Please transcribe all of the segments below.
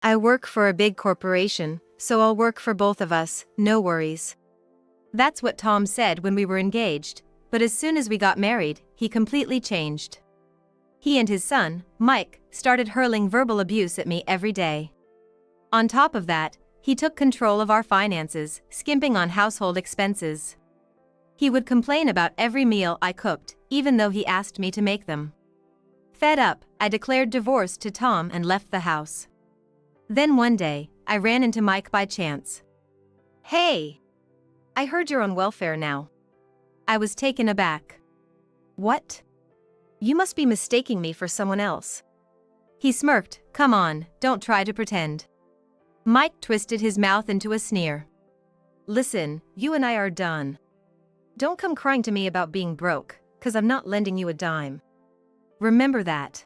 I work for a big corporation, so I'll work for both of us, no worries. That's what Tom said when we were engaged, but as soon as we got married, he completely changed. He and his son, Mike, started hurling verbal abuse at me every day. On top of that, he took control of our finances, skimping on household expenses. He would complain about every meal I cooked, even though he asked me to make them. Fed up, I declared divorce to Tom and left the house. Then one day, I ran into Mike by chance. "Hey! I heard you're on welfare now." I was taken aback. "What? You must be mistaking me for someone else." He smirked. "Come on, don't try to pretend." Mike twisted his mouth into a sneer. "Listen, you and I are done. Don't come crying to me about being broke, 'cause I'm not lending you a dime. Remember that."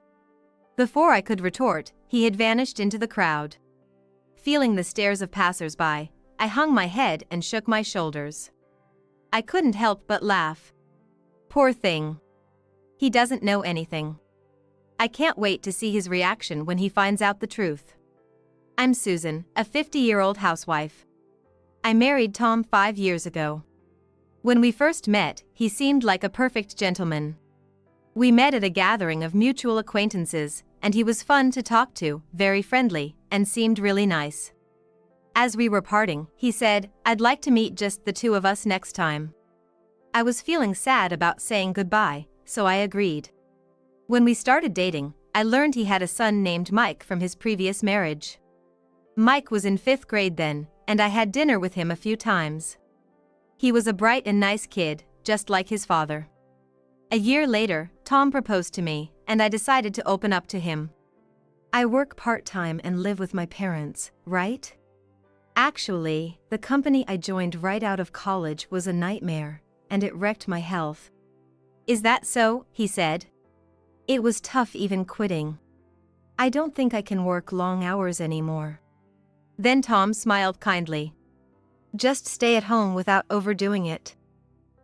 Before I could retort, he had vanished into the crowd. Feeling the stares of passers-by, I hung my head and shook my shoulders. I couldn't help but laugh. Poor thing. He doesn't know anything. I can't wait to see his reaction when he finds out the truth. I'm Susan, a 50-year-old housewife. I married Tom 5 years ago. When we first met, he seemed like a perfect gentleman. We met at a gathering of mutual acquaintances, and he was fun to talk to, very friendly, and seemed really nice. As we were parting, he said, "I'd like to meet just the two of us next time." I was feeling sad about saying goodbye, so I agreed. When we started dating, I learned he had a son named Mike from his previous marriage. Mike was in 5th grade then, and I had dinner with him a few times. He was a bright and nice kid, just like his father. A year later, Tom proposed to me, and I decided to open up to him. "I work part-time and live with my parents, right? Actually, the company I joined right out of college was a nightmare, and it wrecked my health." "Is that so?" he said. "It was tough even quitting. I don't think I can work long hours anymore." Then Tom smiled kindly. "Just stay at home without overdoing it.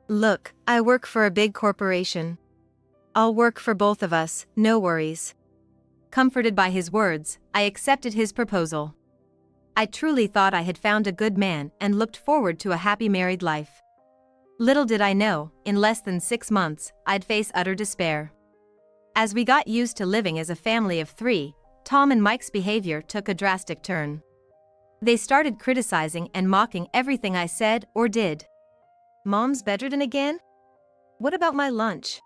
Look, I work for a big corporation. I'll work for both of us, no worries." Comforted by his words, I accepted his proposal. I truly thought I had found a good man and looked forward to a happy married life. Little did I know, in less than 6 months, I'd face utter despair. As we got used to living as a family of 3, Tom and Mike's behavior took a drastic turn. They started criticizing and mocking everything I said or did. "Mom's bedridden again? What about my lunch?"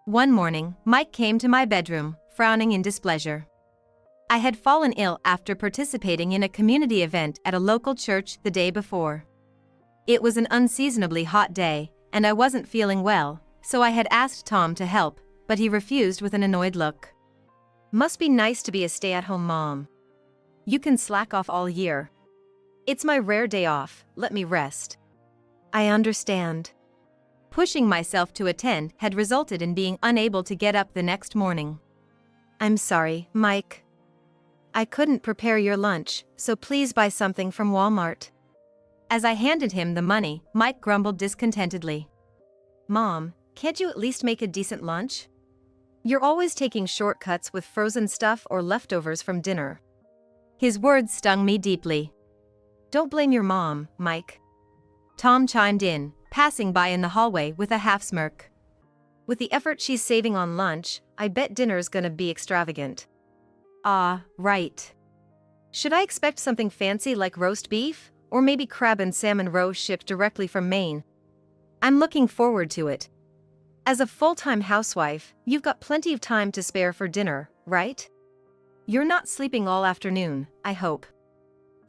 One morning, Mike came to my bedroom, frowning in displeasure. I had fallen ill after participating in a community event at a local church the day before. It was an unseasonably hot day, and I wasn't feeling well, so I had asked Tom to help, but he refused with an annoyed look. "Must be nice to be a stay-at-home mom. You can slack off all year. It's my rare day off, let me rest." I understand. Pushing myself to attend had resulted in being unable to get up the next morning. "I'm sorry, Mike. I couldn't prepare your lunch, so please buy something from Walmart." As I handed him the money, Mike grumbled discontentedly. "Mom, can't you at least make a decent lunch? You're always taking shortcuts with frozen stuff or leftovers from dinner." His words stung me deeply. "Don't blame your mom, Mike." Tom chimed in, passing by in the hallway with a half-smirk. "With the effort she's saving on lunch, I bet dinner's gonna be extravagant." "Ah, right. Should I expect something fancy like roast beef, or maybe crab and salmon roe shipped directly from Maine? I'm looking forward to it. As a full-time housewife, you've got plenty of time to spare for dinner, right? You're not sleeping all afternoon, I hope.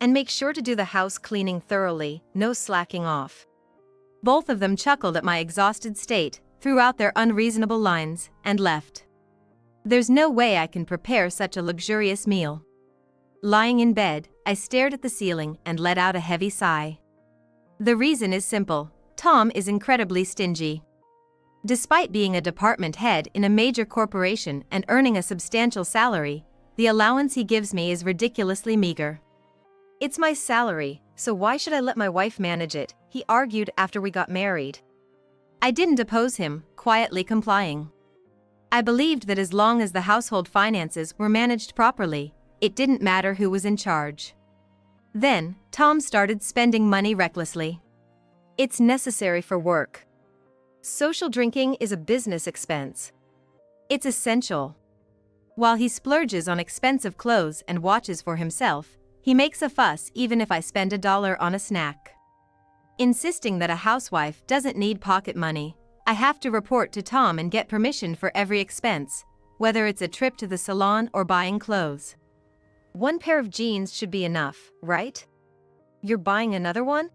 And make sure to do the house cleaning thoroughly, no slacking off." Both of them chuckled at my exhausted state, threw out their unreasonable lines, and left. There's no way I can prepare such a luxurious meal. Lying in bed, I stared at the ceiling and let out a heavy sigh. The reason is simple: Tom is incredibly stingy. Despite being a department head in a major corporation and earning a substantial salary, the allowance he gives me is ridiculously meager. "It's my salary, so why should I let my wife manage it?" he argued after we got married. I didn't oppose him, quietly complying. I believed that as long as the household finances were managed properly, It didn't matter who was in charge. Then, Tom started spending money recklessly. It's necessary for work. Social drinking is a business expense. It's essential. While he splurges on expensive clothes and watches for himself, he makes a fuss even if I spend $1 on a snack. Insisting that a housewife doesn't need pocket money, I have to report to Tom and get permission for every expense, whether it's a trip to the salon or buying clothes. One pair of jeans should be enough, right? You're buying another one?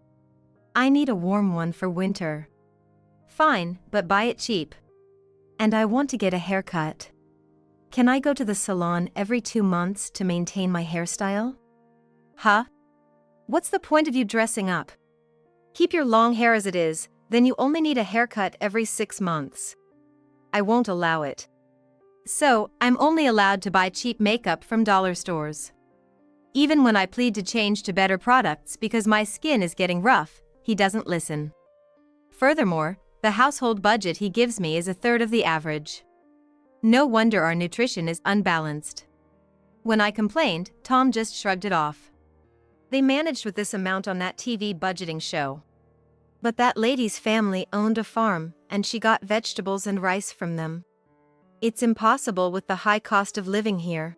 I need a warm one for winter. Fine, but buy it cheap. And I want to get a haircut. Can I go to the salon every 2 months to maintain my hairstyle? Huh? What's the point of you dressing up? Keep your long hair as it is, then you only need a haircut every 6 months. I won't allow it. So, I'm only allowed to buy cheap makeup from dollar stores. Even when I plead to change to better products because my skin is getting rough, he doesn't listen. Furthermore, the household budget he gives me is 1/3 of the average. No wonder our nutrition is unbalanced. When I complained, Tom just shrugged it off. They managed with this amount on that TV budgeting show. But that lady's family owned a farm, and she got vegetables and rice from them. It's impossible with the high cost of living here.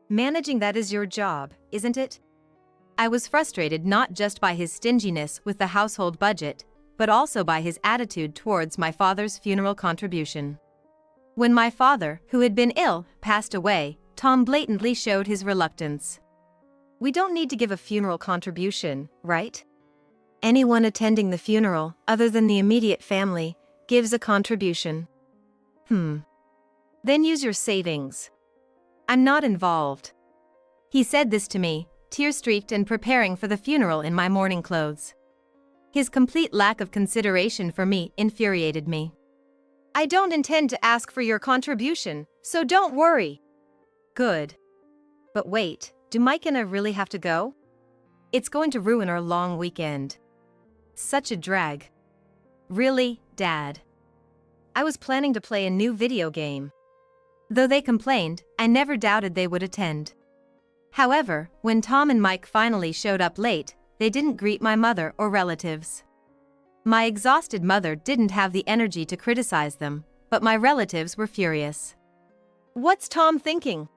Managing that is your job, isn't it? I was frustrated not just by his stinginess with the household budget, but also by his attitude towards my father's funeral contribution. When my father, who had been ill, passed away, Tom blatantly showed his reluctance. We don't need to give a funeral contribution, right? Anyone attending the funeral, other than the immediate family, gives a contribution. Then use your savings. I'm not involved. He said this to me, tear-streaked and preparing for the funeral in my mourning clothes. His complete lack of consideration for me infuriated me. I don't intend to ask for your contribution, so don't worry. Good. But wait, do Mike and I really have to go? It's going to ruin our long weekend. Such a drag. Really, Dad? I was planning to play a new video game. Though they complained, I never doubted they would attend. However, when Tom and Mike finally showed up late, they didn't greet my mother or relatives. My exhausted mother didn't have the energy to criticize them, but my relatives were furious. What's Tom thinking?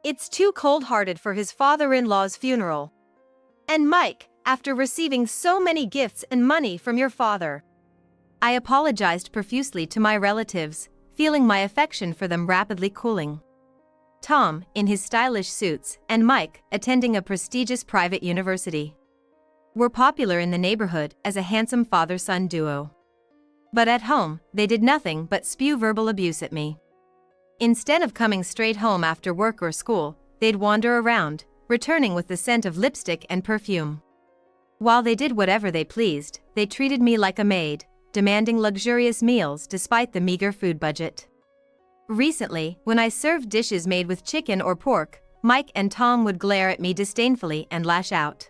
It's too cold-hearted for his father-in-law's funeral. And Mike, after receiving so many gifts and money from your father. I apologized profusely to my relatives, feeling my affection for them rapidly cooling. Tom, in his stylish suits, and Mike, attending a prestigious private university, were popular in the neighborhood as a handsome father-son duo. But at home, they did nothing but spew verbal abuse at me. Instead of coming straight home after work or school, they'd wander around, returning with the scent of lipstick and perfume. While they did whatever they pleased, they treated me like a maid, demanding luxurious meals despite the meager food budget. Recently, when I served dishes made with chicken or pork, Mike and Tom would glare at me disdainfully and lash out.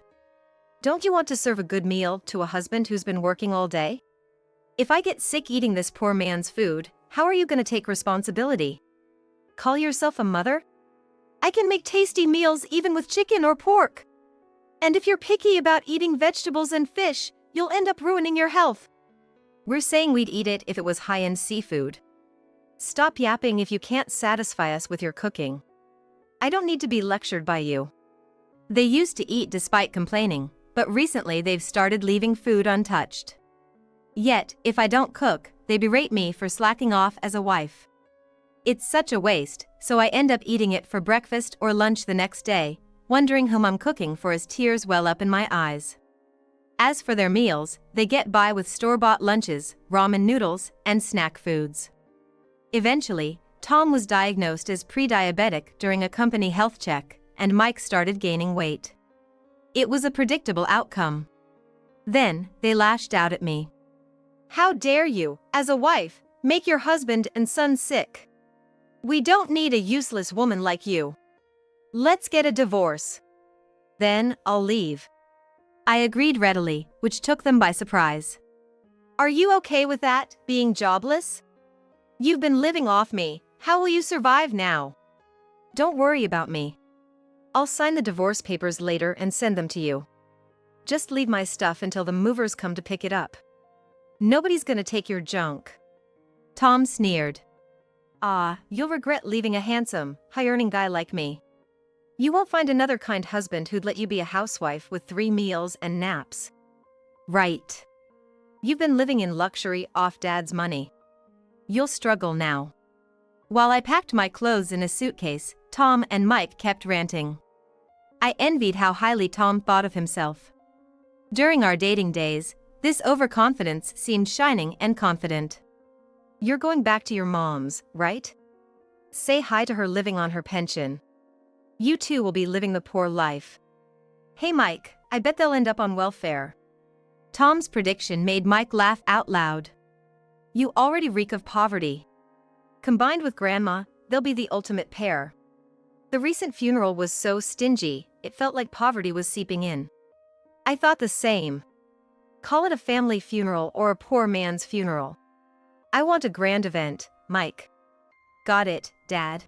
Don't you want to serve a good meal to a husband who's been working all day? If I get sick eating this poor man's food, how are you going to take responsibility? Call yourself a mother? I can make tasty meals even with chicken or pork. And if you're picky about eating vegetables and fish, you'll end up ruining your health. We're saying we'd eat it if it was high-end seafood. Stop yapping if you can't satisfy us with your cooking. I don't need to be lectured by you. They used to eat despite complaining, but recently they've started leaving food untouched. Yet, if I don't cook, they berate me for slacking off as a wife. It's such a waste, so I end up eating it for breakfast or lunch the next day, wondering whom I'm cooking for as tears well up in my eyes. As for their meals, they get by with store-bought lunches, ramen noodles, and snack foods. Eventually, Tom was diagnosed as pre-diabetic during a company health check, and Mike started gaining weight. It was a predictable outcome. Then, they lashed out at me. How dare you, as a wife, make your husband and son sick? We don't need a useless woman like you. Let's get a divorce. Then, I'll leave. I agreed readily, which took them by surprise. Are you okay with that, being jobless? You've been living off me, how will you survive now? Don't worry about me. I'll sign the divorce papers later and send them to you. Just leave my stuff until the movers come to pick it up. Nobody's gonna take your junk. Tom sneered. Ah, you'll regret leaving a handsome, high-earning guy like me. You won't find another kind husband who'd let you be a housewife with 3 meals and naps. Right. You've been living in luxury off Dad's money. You'll struggle now. While I packed my clothes in a suitcase, Tom and Mike kept ranting. I envied how highly Tom thought of himself. During our dating days, this overconfidence seemed shining and confident. You're going back to your mom's, right? Say hi to her living on her pension. You too will be living the poor life. Hey Mike, I bet they'll end up on welfare. Tom's prediction made Mike laugh out loud. You already reek of poverty. Combined with Grandma, they'll be the ultimate pair. The recent funeral was so stingy, it felt like poverty was seeping in. I thought the same. Call it a family funeral or a poor man's funeral. I want a grand event, Mike. Got it, Dad.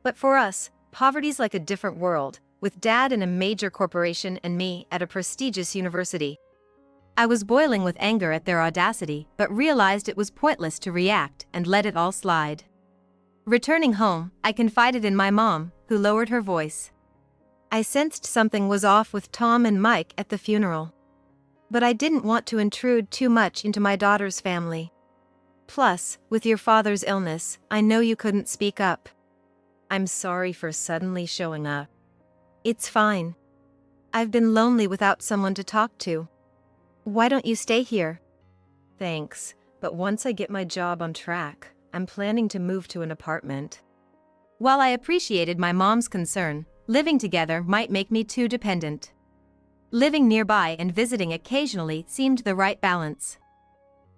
But for us, poverty's like a different world, with Dad in a major corporation and me at a prestigious university. I was boiling with anger at their audacity, but realized it was pointless to react and let it all slide. Returning home, I confided in my mom, who lowered her voice. I sensed something was off with Tom and Mike at the funeral. But I didn't want to intrude too much into my daughter's family. Plus, with your father's illness, I know you couldn't speak up. I'm sorry for suddenly showing up. It's fine. I've been lonely without someone to talk to. Why don't you stay here? Thanks, but once I get my job on track, I'm planning to move to an apartment. While I appreciated my mom's concern, living together might make me too dependent. Living nearby and visiting occasionally seemed the right balance.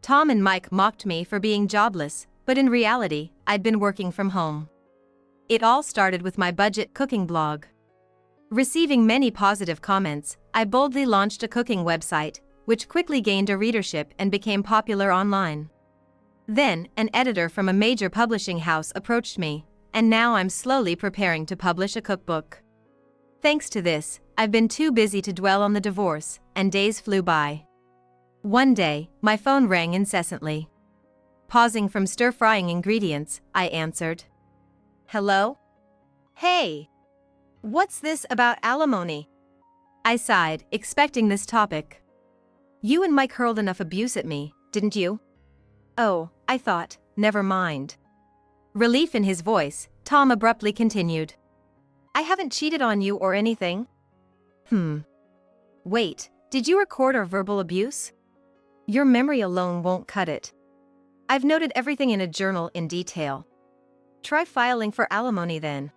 Tom and Mike mocked me for being jobless, but in reality, I'd been working from home. It all started with my budget cooking blog. Receiving many positive comments, I boldly launched a cooking website, which quickly gained a readership and became popular online. Then, an editor from a major publishing house approached me, and now I'm slowly preparing to publish a cookbook. Thanks to this, I've been too busy to dwell on the divorce, and days flew by. One day, my phone rang incessantly. Pausing from stir-frying ingredients, I answered. Hello? Hey! What's this about alimony? I sighed, expecting this topic. You and Mike hurled enough abuse at me, didn't you? Oh, I thought, never mind. Relief in his voice, Tom abruptly continued. I haven't cheated on you or anything. Wait, did you record our verbal abuse? Your memory alone won't cut it. I've noted everything in a journal in detail. Try filing for alimony then.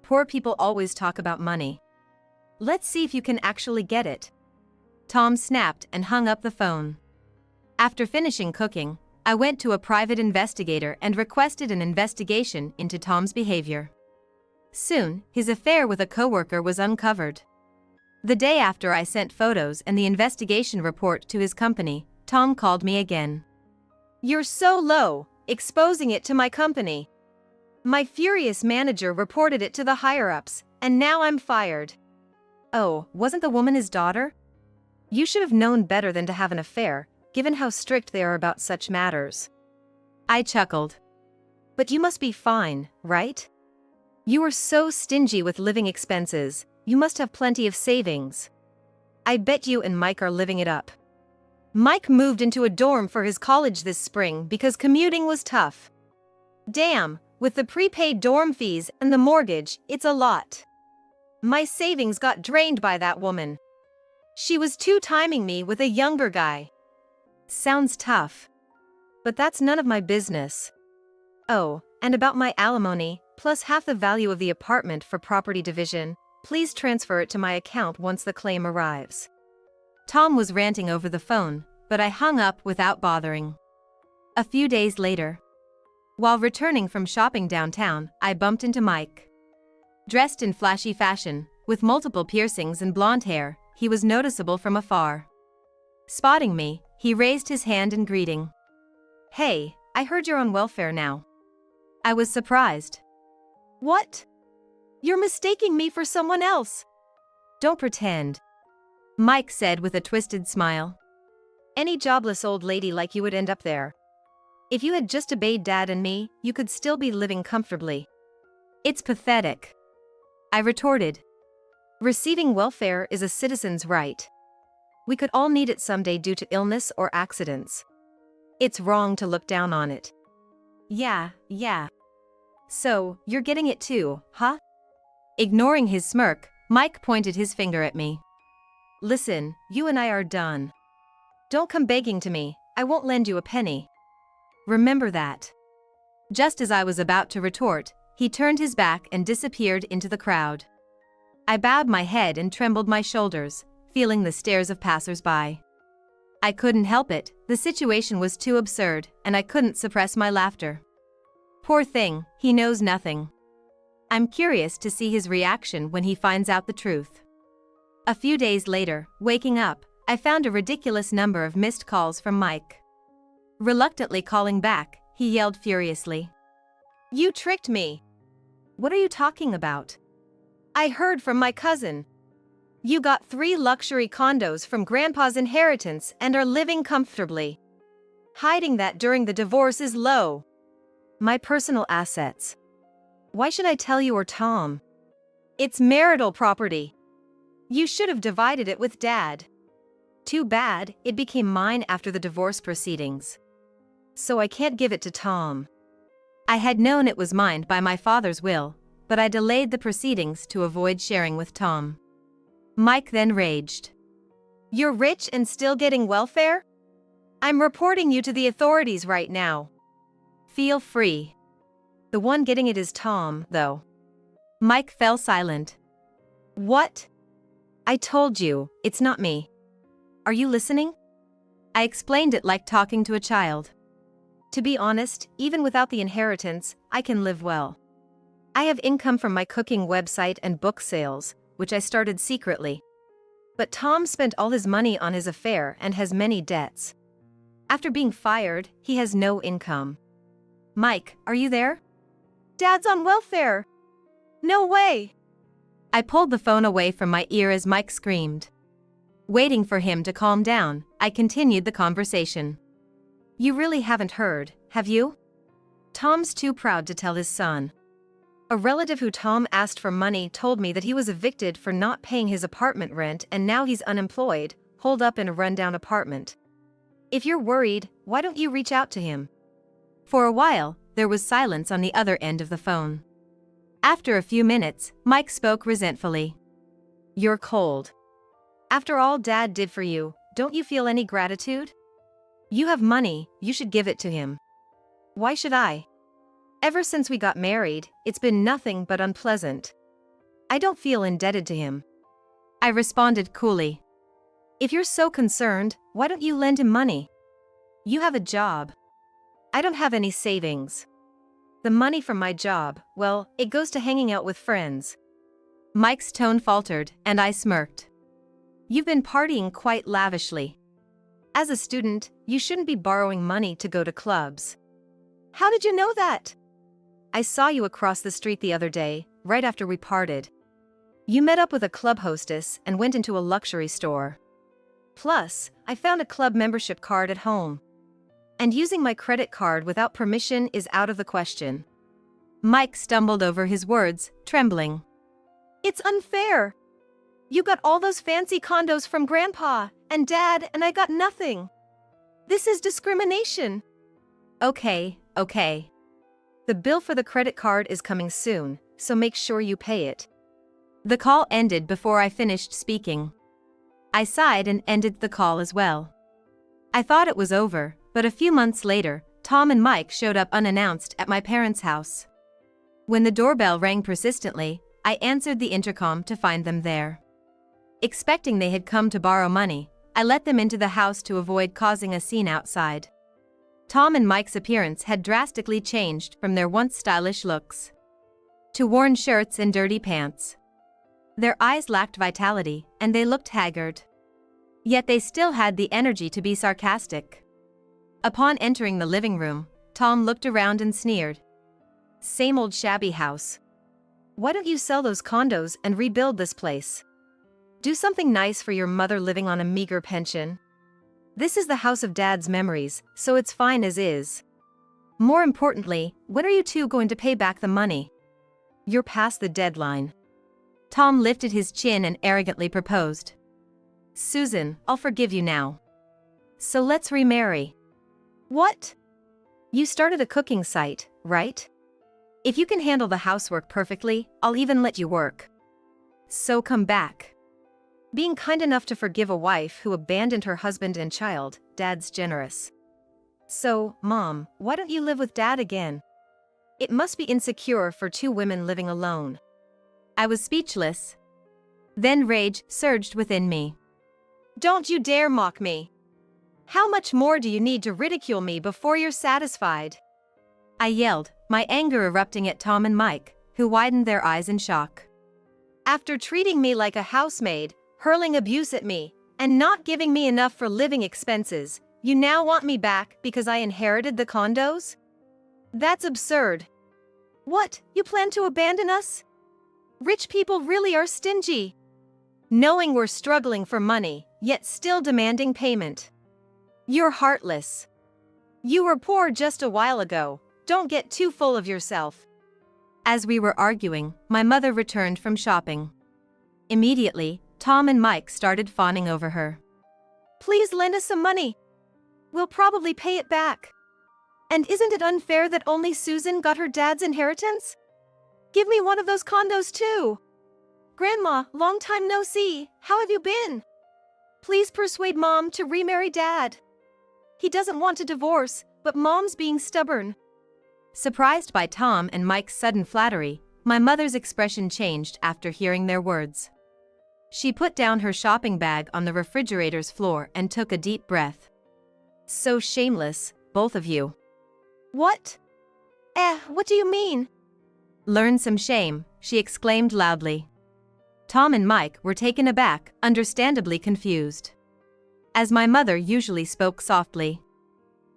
Poor people always talk about money. Let's see if you can actually get it. Tom snapped and hung up the phone. After finishing cooking, I went to a private investigator and requested an investigation into Tom's behavior. Soon, his affair with a coworker was uncovered. The day after I sent photos and the investigation report to his company, Tom called me again. You're so low, exposing it to my company. My furious manager reported it to the higher-ups, and now I'm fired. Oh, wasn't the woman his daughter? You should have known better than to have an affair, given how strict they are about such matters. I chuckled. But you must be fine, right? You were so stingy with living expenses, you must have plenty of savings. I bet you and Mike are living it up. Mike moved into a dorm for his college this spring because commuting was tough. Damn, with the prepaid dorm fees and the mortgage, it's a lot. My savings got drained by that woman. She was two-timing me with a younger guy. Sounds tough. But that's none of my business. Oh, and about my alimony, plus half the value of the apartment for property division, please transfer it to my account once the claim arrives. Tom was ranting over the phone, but I hung up without bothering. A few days later, while returning from shopping downtown, I bumped into Mike. Dressed in flashy fashion, with multiple piercings and blonde hair, he was noticeable from afar. Spotting me, he raised his hand in greeting. Hey, I heard you're on welfare now. I was surprised. What? You're mistaking me for someone else. Don't pretend, Mike said with a twisted smile. Any jobless old lady like you would end up there. If you had just obeyed Dad and me, you could still be living comfortably. It's pathetic, I retorted. Receiving welfare is a citizen's right. We could all need it someday due to illness or accidents. It's wrong to look down on it. Yeah. So, you're getting it too, huh? Ignoring his smirk, Mike pointed his finger at me. Listen, you and I are done. Don't come begging to me, I won't lend you a penny. Remember that. Just as I was about to retort, he turned his back and disappeared into the crowd. I bowed my head and trembled my shoulders, feeling the stares of passers-by. I couldn't help it, the situation was too absurd, and I couldn't suppress my laughter. Poor thing, he knows nothing. I'm curious to see his reaction when he finds out the truth. A few days later, waking up, I found a ridiculous number of missed calls from Mike. Reluctantly calling back, he yelled furiously. You tricked me. What are you talking about? I heard from my cousin. You got 3 luxury condos from Grandpa's inheritance and are living comfortably. Hiding that during the divorce is low. My personal assets. Why should I tell you or Tom? It's marital property. You should have divided it with Dad. Too bad, it became mine after the divorce proceedings. So I can't give it to Tom. I had known it was mine by my father's will, but I delayed the proceedings to avoid sharing with Tom. Mike then raged. You're rich and still getting welfare? I'm reporting you to the authorities right now. Feel free. The one getting it is Tom, though. Mike fell silent. What? I told you, it's not me. Are you listening? I explained it like talking to a child. To be honest, even without the inheritance, I can live well. I have income from my cooking website and book sales, which I started secretly. But Tom spent all his money on his affair and has many debts. After being fired, he has no income. Mike, are you there? Dad's on welfare. No way. I pulled the phone away from my ear as Mike screamed. Waiting for him to calm down, I continued the conversation. You really haven't heard, have you? Tom's too proud to tell his son. A relative who Tom asked for money told me that he was evicted for not paying his apartment rent and now he's unemployed, holed up in a rundown apartment. If you're worried, why don't you reach out to him? For a while, there was silence on the other end of the phone. After a few minutes, Mike spoke resentfully. You're cold. After all Dad did for you, don't you feel any gratitude? You have money, you should give it to him. Why should I? Ever since we got married, it's been nothing but unpleasant. I don't feel indebted to him. I responded coolly. If you're so concerned, why don't you lend him money? You have a job. I don't have any savings. The money from my job, well, it goes to hanging out with friends. Mike's tone faltered, and I smirked. You've been partying quite lavishly. As a student, you shouldn't be borrowing money to go to clubs. How did you know that? I saw you across the street the other day, right after we parted. You met up with a club hostess and went into a luxury store. Plus, I found a club membership card at home. And using my credit card without permission is out of the question. Mike stumbled over his words, trembling. It's unfair. You got all those fancy condos from Grandpa and Dad, and I got nothing. This is discrimination. Okay. The bill for the credit card is coming soon, so make sure you pay it. The call ended before I finished speaking. I sighed and ended the call as well. I thought it was over, but a few months later, Tom and Mike showed up unannounced at my parents' house. When the doorbell rang persistently, I answered the intercom to find them there. Expecting they had come to borrow money, I let them into the house to avoid causing a scene outside. Tom and Mike's appearance had drastically changed from their once stylish looks to worn shirts and dirty pants. Their eyes lacked vitality, and they looked haggard. Yet they still had the energy to be sarcastic. Upon entering the living room, Tom looked around and sneered. Same old shabby house. why don't you sell those condos and rebuild this place? Do something nice for your mother living on a meager pension. This is the house of Dad's memories, so it's fine as is. More importantly, when are you two going to pay back the money? You're past the deadline. Tom lifted his chin and arrogantly proposed. Susan, I'll forgive you now. So let's remarry. What? You started a cooking site, right? If you can handle the housework perfectly, I'll even let you work. So come back. Being kind enough to forgive a wife who abandoned her husband and child, Dad's generous. So, Mom, why don't you live with Dad again? It must be insecure for two women living alone. I was speechless. Then rage surged within me. Don't you dare mock me. How much more do you need to ridicule me before you're satisfied? I yelled, my anger erupting at Tom and Mike, who widened their eyes in shock. After treating me like a housemaid, hurling abuse at me, and not giving me enough for living expenses, you now want me back because I inherited the condos? That's absurd. What, you plan to abandon us? Rich people really are stingy. Knowing we're struggling for money, yet still demanding payment. You're heartless. You were poor just a while ago, don't get too full of yourself. As we were arguing, my mother returned from shopping. Immediately, Tom and Mike started fawning over her. Please lend us some money. We'll probably pay it back. And isn't it unfair that only Susan got her dad's inheritance? Give me one of those condos too. Grandma, long time no see, how have you been? Please persuade Mom to remarry Dad. He doesn't want a divorce, but Mom's being stubborn. Surprised by Tom and Mike's sudden flattery, my mother's expression changed after hearing their words. She put down her shopping bag on the refrigerator's floor and took a deep breath. So shameless, both of you. What? What do you mean? Learn some shame, she exclaimed loudly. Tom and Mike were taken aback, understandably confused. As my mother usually spoke softly.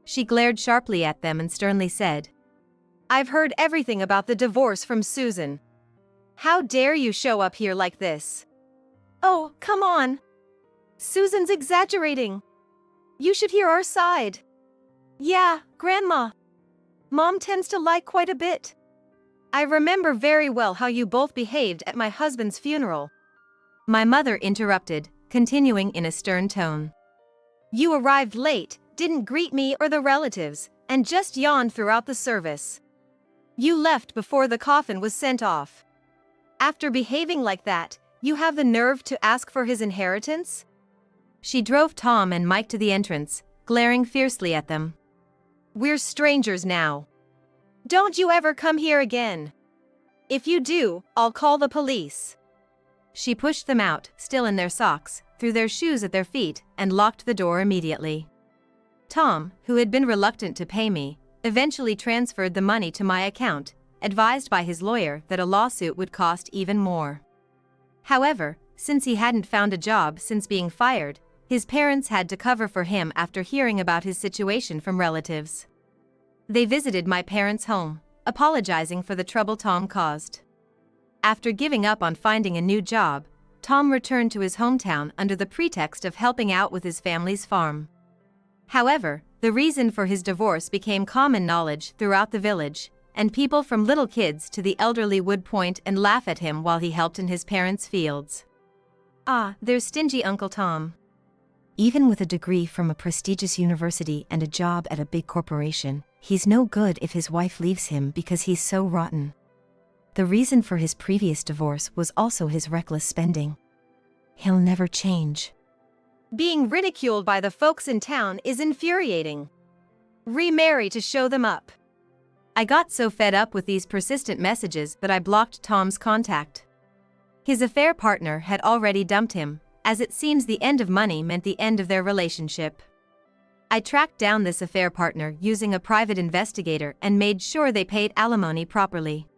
She glared sharply at them and sternly said, I've heard everything about the divorce from Susan. How dare you show up here like this? Oh, come on. Susan's exaggerating. You should hear our side. Yeah, Grandma. Mom tends to lie quite a bit. I remember very well how you both behaved at my husband's funeral. My mother interrupted, continuing in a stern tone. You arrived late, didn't greet me or the relatives, and just yawned throughout the service. You left before the coffin was sent off. After behaving like that, you have the nerve to ask for his inheritance? She drove Tom and Mike to the entrance, glaring fiercely at them. We're strangers now. Don't you ever come here again. If you do, I'll call the police. She pushed them out, still in their socks, threw their shoes at their feet, and locked the door immediately. Tom, who had been reluctant to pay me, eventually transferred the money to my account, advised by his lawyer that a lawsuit would cost even more. However, since he hadn't found a job since being fired, his parents had to cover for him after hearing about his situation from relatives. They visited my parents' home, apologizing for the trouble Tom caused. After giving up on finding a new job, Tom returned to his hometown under the pretext of helping out with his family's farm. However, the reason for his divorce became common knowledge throughout the village, and people from little kids to the elderly would point and laugh at him while he helped in his parents' fields. Ah, there's stingy Uncle Tom. Even with a degree from a prestigious university and a job at a big corporation, he's no good if his wife leaves him because he's so rotten. The reason for his previous divorce was also his reckless spending. He'll never change. Being ridiculed by the folks in town is infuriating. Remarry to show them up. I got so fed up with these persistent messages that I blocked Tom's contact. His affair partner had already dumped him, as it seems the end of money meant the end of their relationship. I tracked down this affair partner using a private investigator and made sure they paid alimony properly.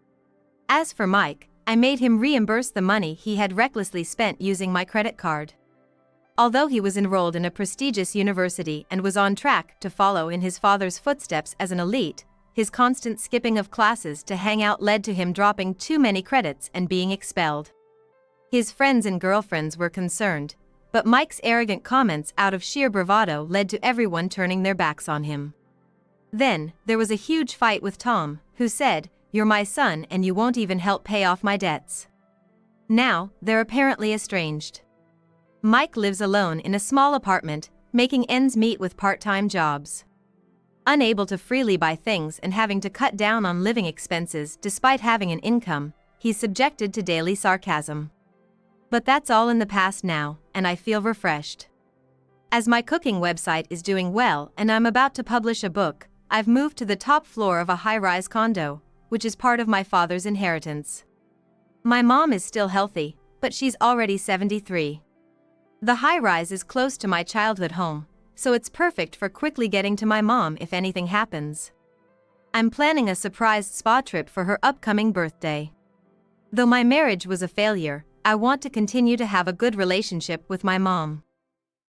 As for Mike, I made him reimburse the money he had recklessly spent using my credit card. Although he was enrolled in a prestigious university and was on track to follow in his father's footsteps as an elite, His constant skipping of classes to hang out led to him dropping too many credits and being expelled. His friends and girlfriends were concerned, but Mike's arrogant comments out of sheer bravado led to everyone turning their backs on him. Then, there was a huge fight with Tom, who said, "You're my son and you won't even help pay off my debts." Now, they're apparently estranged. Mike lives alone in a small apartment, making ends meet with part-time jobs. Unable to freely buy things and having to cut down on living expenses despite having an income, he's subjected to daily sarcasm. But that's all in the past now, and I feel refreshed. As my cooking website is doing well and I'm about to publish a book, I've moved to the top floor of a high-rise condo, which is part of my father's inheritance. My mom is still healthy, but she's already 73. The high-rise is close to my childhood home, so it's perfect for quickly getting to my mom if anything happens. I'm planning a surprise spa trip for her upcoming birthday. Though my marriage was a failure, I want to continue to have a good relationship with my mom.